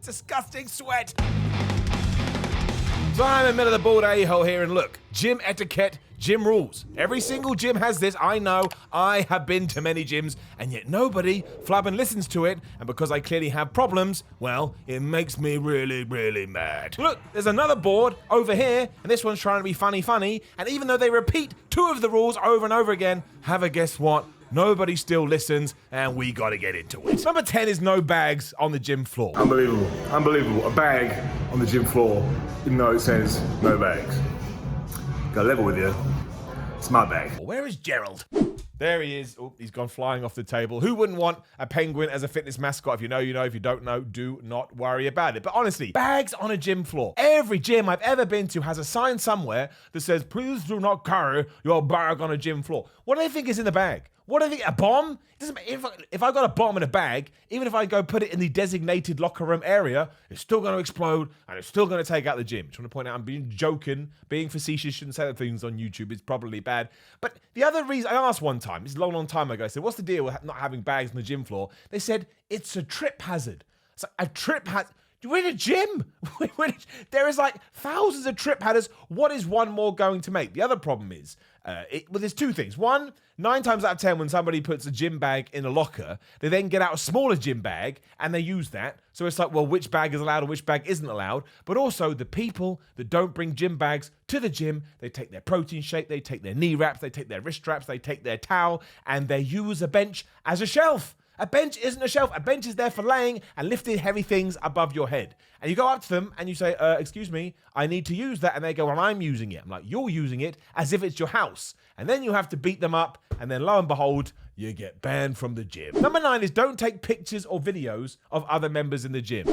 disgusting sweat. So I'm in the middle of the bald a-hole here, and look, gym etiquette, gym rules. Every single gym has this, I know. I have been to many gyms, and yet nobody flubbing listens to it, and because I clearly have problems, well, it makes me really, really mad. Look, there's another board over here, and this one's trying to be funny, and even though they repeat 2 of the rules over and over again, have a guess what? Nobody still listens, and we gotta get into it. Number 10 is no bags on the gym floor. Unbelievable, unbelievable. A bag on the gym floor, even though it says no bags. Gotta level with you. It's my bag. Where is Gerald? There he is. Oh, he's gone flying off the table. Who wouldn't want a penguin as a fitness mascot? If you know, you know. If you don't know, do not worry about it. But honestly, bags on a gym floor. Every gym I've ever been to has a sign somewhere that says, please do not carry your bag on a gym floor. What do they think is in the bag? What do they think? A bomb? It doesn't matter. If I got a bomb in a bag, even if I go put it in the designated locker room area, it's still going to explode and it's still going to take out the gym. Just want to point out, I'm being joking, being facetious. Shouldn't say that things on YouTube. It's probably bad. But the other reason I asked one time, it's a long time ago, I said, what's the deal with not having bags on the gym floor? They said, it's a trip hazard. It's like a trip hazard. We're in a gym. There is like thousands of trip hazards. What is one more going to make? The other problem is, there's 2 things. One, 9 times out of 10, when somebody puts a gym bag in a locker, they then get out a smaller gym bag and they use that. So it's like, well, which bag is allowed and which bag isn't allowed? But also the people that don't bring gym bags to the gym, they take their protein shake, they take their knee wraps, they take their wrist straps, they take their towel, and they use a bench as a shelf. A bench isn't a shelf. A bench is there for laying and lifting heavy things above your head. And you go up to them and you say, excuse me, I need to use that. And they go, well, I'm using it. I'm like, you're using it as if it's your house. And then you have to beat them up. And then lo and behold, you get banned from the gym. Number 9 is don't take pictures or videos of other members in the gym.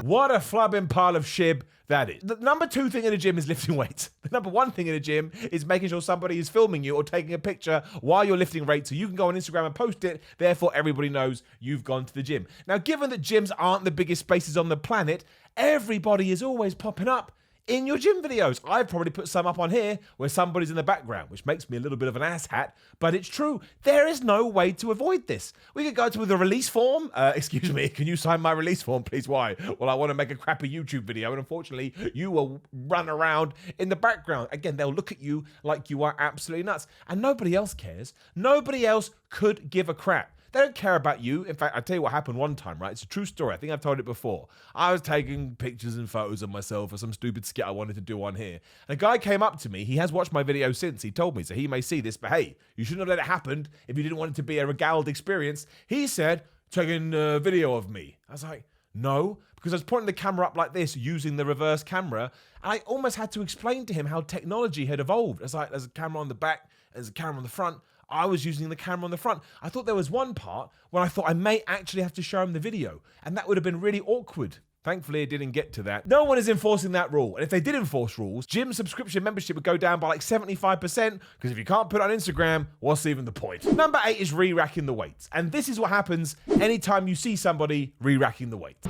What a flubbing pile of shib that is. The number 2 thing in a gym is lifting weights. The number 1 thing in a gym is making sure somebody is filming you or taking a picture while you're lifting weights so you can go on Instagram and post it. Therefore, everybody knows you've gone to the gym. Now, given that gyms aren't the biggest spaces on the planet, everybody is always popping up in your gym videos. I've probably put some up on here where somebody's in the background, which makes me a little bit of an asshat, but it's true. There is no way to avoid this. We could go to the release form. Excuse me, can you sign my release form, please? Why? Well, I want to make a crappy YouTube video, and unfortunately, you will run around in the background. Again, they'll look at you like you are absolutely nuts, and nobody else cares. Nobody else could give a crap. They don't care about you. In fact, I'll tell you what happened one time, right? It's a true story. I think I've told it before. I was taking pictures and photos of myself for some stupid skit I wanted to do on here. And a guy came up to me. He has watched my video since. He told me, so he may see this, but hey, you shouldn't have let it happen if you didn't want it to be a regaled experience. He said, taking a video of me. I was like, no, because I was pointing the camera up like this using the reverse camera. And I almost had to explain to him how technology had evolved. It's like, there's a camera on the back, there's a camera on the front. I was using the camera on the front. I thought there was one part where I thought I may actually have to show him the video, and that would have been really awkward. Thankfully, it didn't get to that. No one is enforcing that rule. And if they did enforce rules, gym subscription membership would go down by like 75%, because if you can't put it on Instagram, what's even the point? Number 8 is re-racking the weights. And this is what happens anytime you see somebody re-racking the weights.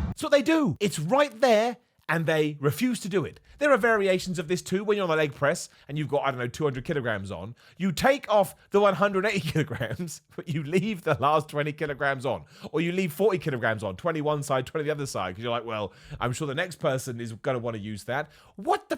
That's what they do. It's right there, and they refuse to do it. There are variations of this too. When you're on the leg press and you've got, 200 kilograms on, you take off the 180 kilograms, but you leave the last 20 kilograms on. Or you leave 40 kilograms on, 20 one side, 20 the other side, because you're like, well, I'm sure the next person is going to want to use that. What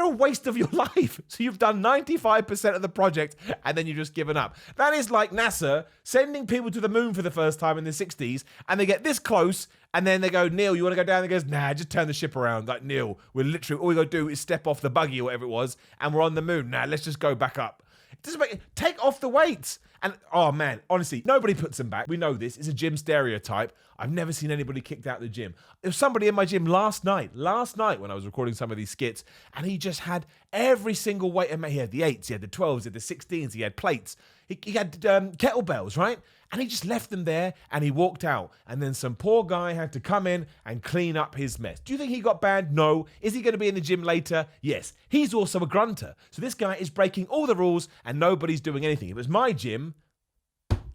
a waste of your life. So you've done 95% of the project and then you've just given up. That is like NASA sending people to the moon for the first time in the 60s, and they get this close and then they go, Neil, you want to go down? And he goes, nah, just turn the ship around. Like, Neil, we're literally, all we got to do is step off the buggy or whatever it was and we're on the moon. Nah, let's just go back up. It doesn't take off the weights. And, oh man, honestly, nobody puts them back. We know this. It's a gym stereotype. I've never seen anybody kicked out of the gym. There was somebody in my gym last night when I was recording some of these skits, and he just had every single weight. He had the 8s, he had the 12s, he had the 16s, he had plates. He had kettlebells, right? And he just left them there and he walked out. And then some poor guy had to come in and clean up his mess. Do you think he got banned? No. Is he going to be in the gym later? Yes. He's also a grunter. So this guy is breaking all the rules and nobody's doing anything. If it was my gym,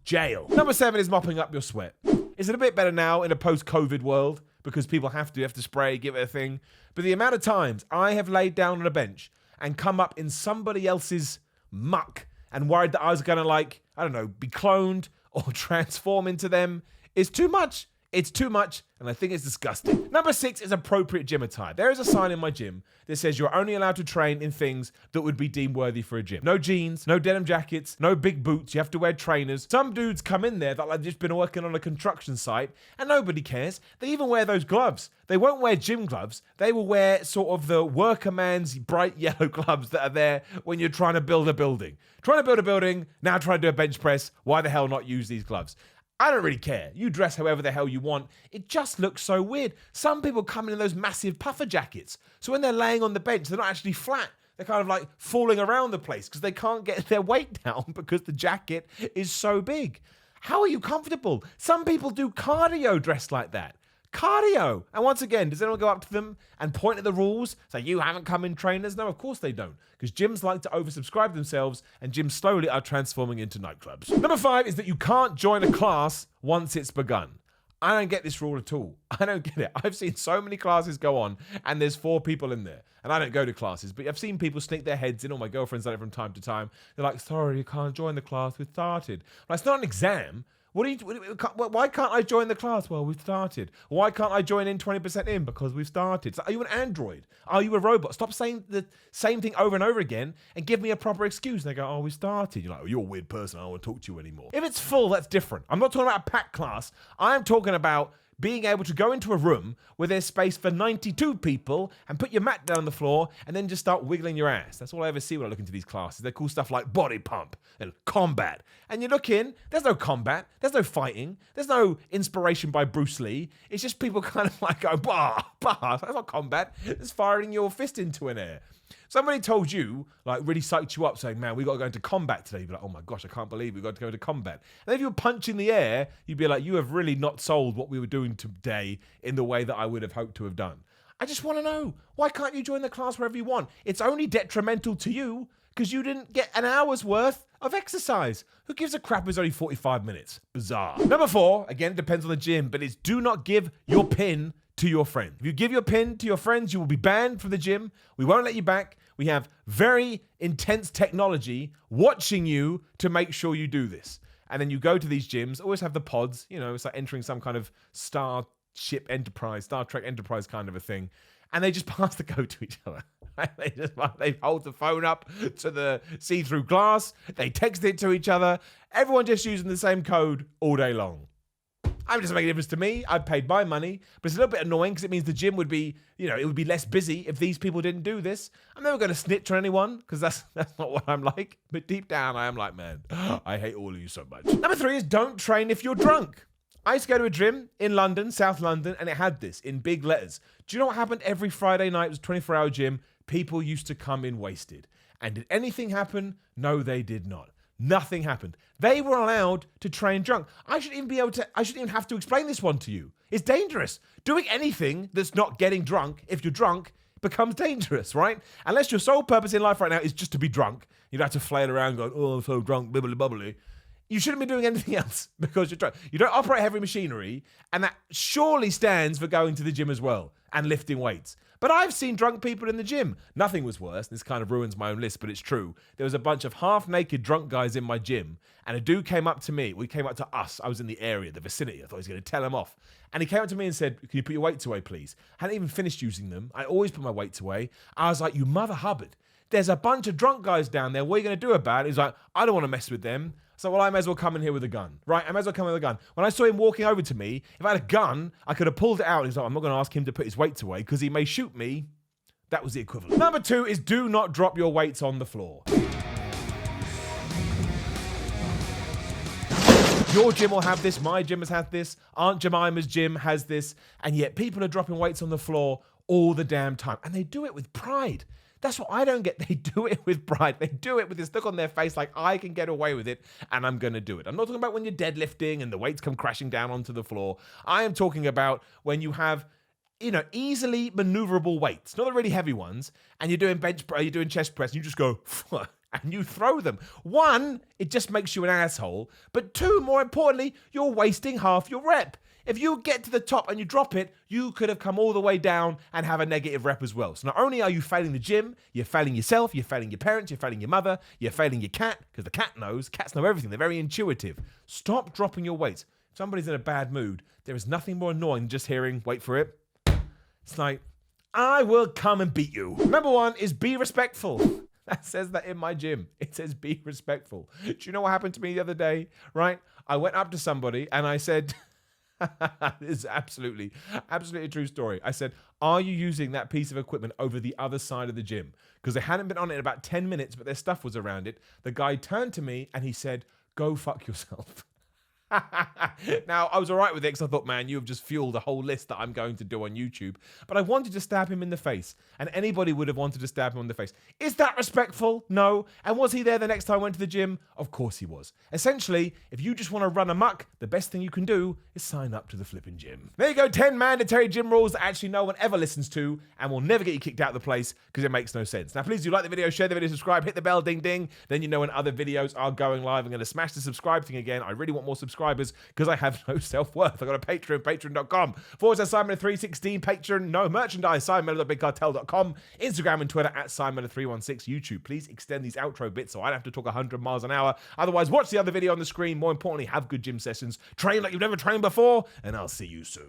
jail. Number 7 is mopping up your sweat. Is it a bit better now in a post-COVID world? Because people have to spray, give it a thing. But the amount of times I have laid down on a bench and come up in somebody else's muck and worried that I was going to, like, I don't know, be cloned or transform into them is too much. It's too much, and I think it's disgusting. Number 6 is appropriate gym attire. There is a sign in my gym that says you're only allowed to train in things that would be deemed worthy for a gym. No jeans, no denim jackets, no big boots. You have to wear trainers. Some dudes come in there that have just been working on a construction site, and nobody cares. They even wear those gloves. They won't wear gym gloves. They will wear sort of the worker man's bright yellow gloves that are there when you're trying to build a building. Trying to build a building, now trying to do a bench press. Why the hell not use these gloves? I don't really care. You dress however the hell you want. It just looks so weird. Some people come in those massive puffer jackets. So when they're laying on the bench, they're not actually flat. They're kind of like falling around the place because they can't get their weight down because the jacket is so big. How are you comfortable? Some people do cardio dressed like that. Cardio. And once again, does anyone go up to them and point at the rules? Say, you haven't come in trainers? No, of course they don't. Because gyms like to oversubscribe themselves and gyms slowly are transforming into nightclubs. Number 5 is that you can't join a class once it's begun. I don't get this rule at all. I don't get it. I've seen so many classes go on and there's 4 people in there. And I don't go to classes, but I've seen people sneak their heads in. All my girlfriends done it from time to time. They're like, sorry, you can't join the class. We've started. But it's not an exam. Why can't I join the class? Well, we've started. Why can't I join in 20% in? Because we've started. So are you an android? Are you a robot? Stop saying the same thing over and over again and give me a proper excuse. And they go, oh, we started. You're like, oh, you're a weird person. I don't want to talk to you anymore. If it's full, that's different. I'm not talking about a packed class. I'm talking about being able to go into a room where there's space for 92 people and put your mat down on the floor and then just start wiggling your ass. That's all I ever see when I look into these classes. They call stuff like body pump and combat. And you look in, there's no combat, there's no fighting, there's no inspiration by Bruce Lee. It's just people kind of like go, bah, bah. That's not combat. It's firing your fist into an air. Somebody told you, like really psyched you up saying, man, we got to go into combat today. You'd be like, oh my gosh, I can't believe we got to go into combat. And if you were punching the air, you'd be like, you have really not sold what we were doing today in the way that I would have hoped to have done. I just want to know, why can't you join the class wherever you want? It's only detrimental to you because you didn't get an hour's worth of exercise. Who gives a crap? It's only 45 minutes. Bizarre. Number 4, again, it depends on the gym, but it's do not give your pin to your friend. If you give your pin to your friends, you will be banned from the gym. We won't let you back. We have very intense technology watching you to make sure you do this. And then you go to these gyms, always have the pods, you know, it's like entering some kind of Star Trek Enterprise kind of a thing. And they just pass the code to each other. They hold the phone up to the see-through glass. They text it to each other. Everyone just using the same code all day long. It doesn't make a difference to me. I've paid my money, but it's a little bit annoying because it means the gym would be, you know, it would be less busy if these people didn't do this. I'm never going to snitch on anyone because that's not what I'm like. But deep down, I am like, man, I hate all of you so much. Number 3 is don't train if you're drunk. I used to go to a gym in London, South London, and it had this in big letters. Do you know what happened every Friday night? It was a 24-hour gym. People used to come in wasted. And did anything happen? No, they did not. Nothing happened. They were allowed to train drunk. I shouldn't even have to explain this one to you. It's dangerous. Doing anything that's not getting drunk, if you're drunk, becomes dangerous, right? Unless your sole purpose in life right now is just to be drunk. You don't have to flail around going, oh, I'm so drunk, bubbly bubbly. You shouldn't be doing anything else because you're drunk. You don't operate heavy machinery, and that surely stands for going to the gym as well and lifting weights. But I've seen drunk people in the gym. Nothing was worse. This kind of ruins my own list, but it's true. There was a bunch of half-naked drunk guys in my gym, and a dude came up to me. Well, he came up to us. I was in the area, the vicinity. I thought he was going to tell him off. And he came up to me and said, can you put your weights away, please? I hadn't even finished using them. I always put my weights away. I was like, you mother Hubbard. There's a bunch of drunk guys down there. What are you going to do about it? He's like, I don't want to mess with them. So, well, I may as well come in here with a gun, right? I may as well come in with a gun. When I saw him walking over to me, if I had a gun, I could have pulled it out. He's like, I'm not going to ask him to put his weights away because he may shoot me. That was the equivalent. Number 2 is do not drop your weights on the floor. Your gym will have this. My gym has had this. Aunt Jemima's gym has this. And yet people are dropping weights on the floor all the damn time. And they do it with pride. That's what I don't get. They do it with pride. They do it with this look on their face like, I can get away with it and I'm going to do it. I'm not talking about when you're deadlifting and the weights come crashing down onto the floor. I am talking about when you have, you know, easily maneuverable weights, not the really heavy ones, and you're doing you're doing chest press, and you just go, and you throw them. 1, it just makes you an asshole. But 2, more importantly, you're wasting half your rep. if you get to the top and you drop it, you could have come all the way down and have a negative rep as well. So not only are you failing the gym, you're failing yourself, you're failing your parents, you're failing your mother, you're failing your cat, because the cat knows. Cats know everything. They're very intuitive. Stop dropping your weight. If somebody's in a bad mood, there is nothing more annoying than just hearing, wait for it. It's like, I will come and beat you. Number 1 is be respectful. That says that in my gym. It says be respectful. Do you know what happened to me the other day? Right? I went up to somebody and I said, this is absolutely a true story. I said, are you using that piece of equipment over the other side of the gym? Because they hadn't been on it in about 10 minutes, but their stuff was around it. The guy turned to me and he said, go fuck yourself. Now, I was all right with it because I thought, man, you have just fueled a whole list that I'm going to do on YouTube. But I wanted to stab him in the face. And anybody would have wanted to stab him in the face. Is that respectful? No. And was he there the next time I went to the gym? Of course he was. Essentially, if you just want to run amok, the best thing you can do is sign up to the flipping gym. There you go, 10 mandatory gym rules that actually no one ever listens to and will never get you kicked out of the place because it makes no sense. Now, please do like the video, share the video, subscribe, hit the bell, ding, ding. Then you know when other videos are going live. I'm going to smash the subscribe thing again. I really want more subscribers because I have no self-worth. I've got a Patreon, patreon.com/Simon316, Patreon, no merchandise, SimonMiller.BigCartel.com, Instagram and Twitter at SimonMiller316, YouTube. Please extend these outro bits so I don't have to talk 100 miles an hour. Otherwise, watch the other video on the screen. More importantly, have good gym sessions, train like you've never trained before, and I'll see you soon.